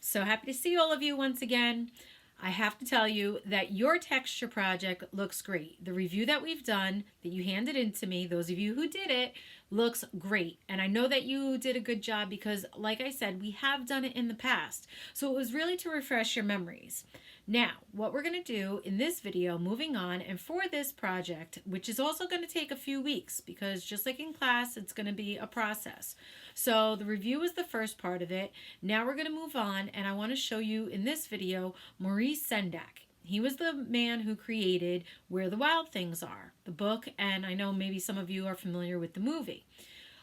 So happy to see all of you once again. I have to tell you that your texture project looks great. The review that we've done, that you handed in to me, those of you who did it, looks great. And I know that you did a good job because, like I said, we have done it in the past. So it was really to refresh your memories. Now, what we're going to do in this video, moving on, and for this project, which is also going to take a few weeks because just like in class, it's going to be a process. So the review is the first part of it. Now we're going to move on, and I want to show you in this video Maurice Sendak. He was the man who created Where the Wild Things Are, the book, and I know maybe some of you are familiar with the movie.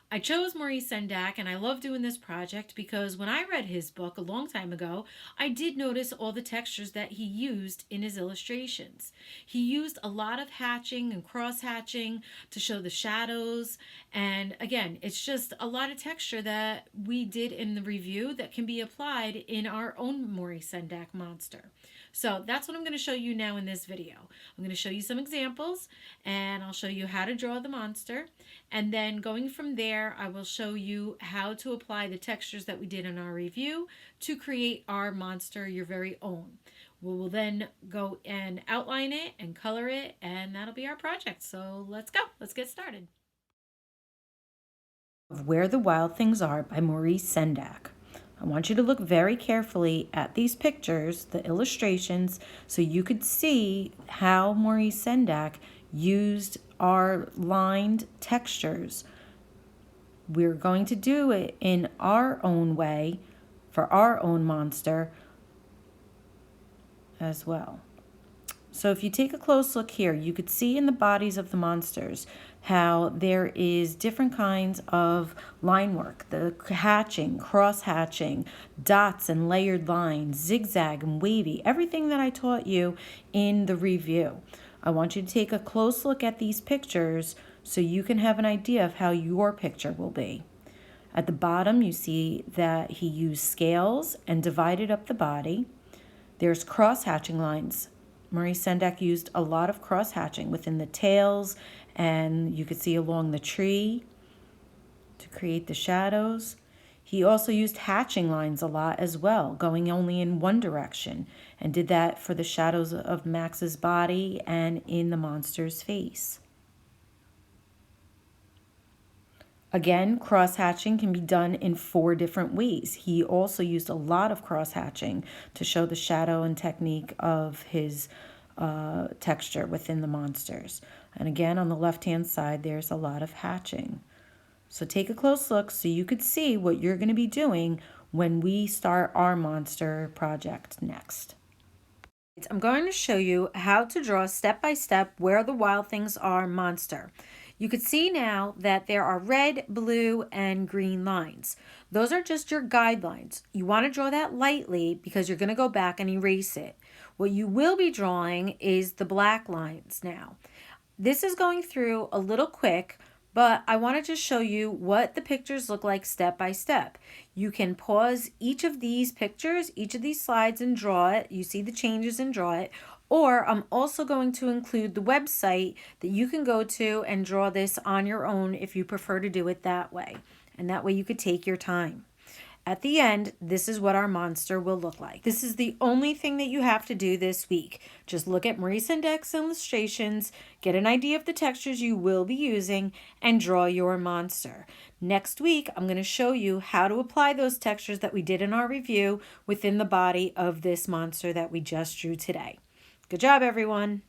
I chose Maurice Sendak, and I love doing this project because when I read his book a long time ago, I did notice all the textures that he used in his illustrations. He used a lot of hatching and cross hatching to show the shadows, and again, it's just a lot of texture that we did in the review that can be applied in our own Maurice Sendak monster. So that's what I'm going to show you now in this video. I'm going to show you some examples, and I'll show you how to draw the monster, and then going from there I will show you how to apply the textures that we did in our review to create our monster, your very own. We will then go and outline it and color it, and that'll be our project. So let's go. Let's get started. Where the Wild Things Are by Maurice Sendak. I want you to look very carefully at these pictures, the illustrations, so you could see how Maurice Sendak used our lined textures. We're going to do it in our own way for our own monster as well. So if you take a close look here, you could see in the bodies of the monsters how there is different kinds of line work, the hatching, cross hatching, dots and layered lines, zigzag and wavy, everything that I taught you in the review. I want you to take a close look at these pictures so you can have an idea of how your picture will be. At the bottom, you see that he used scales and divided up the body. There's cross hatching lines. Maurice Sendak used a lot of cross hatching within the tails, and you could see along the tree to create the shadows. He also used hatching lines a lot as well, going only in one direction, and did that for the shadows of Max's body and in the monster's face. Again, cross-hatching can be done in 4 different ways. He also used a lot of cross-hatching to show the shadow and technique of his texture within the monsters. And again, on the left-hand side, there's a lot of hatching. So take a close look so you could see what you're going to be doing when we start our monster project next. I'm going to show you how to draw step-by-step Where the Wild Things Are monster. You can see now that there are red, blue, and green lines. Those are just your guidelines. You want to draw that lightly because you're going to go back and erase it. What you will be drawing is the black lines now. This is going through a little quick, but I want to just show you what the pictures look like step by step. You can pause each of these pictures, each of these slides, and draw it. You see the changes and draw it. Or I'm also going to include the website that you can go to and draw this on your own if you prefer to do it that way. And that way you could take your time. At the end, this is what our monster will look like. This is the only thing that you have to do this week. Just look at Maurice Sendak's illustrations, get an idea of the textures you will be using, and draw your monster. Next week, I'm going to show you how to apply those textures that we did in our review within the body of this monster that we just drew today. Good job, everyone.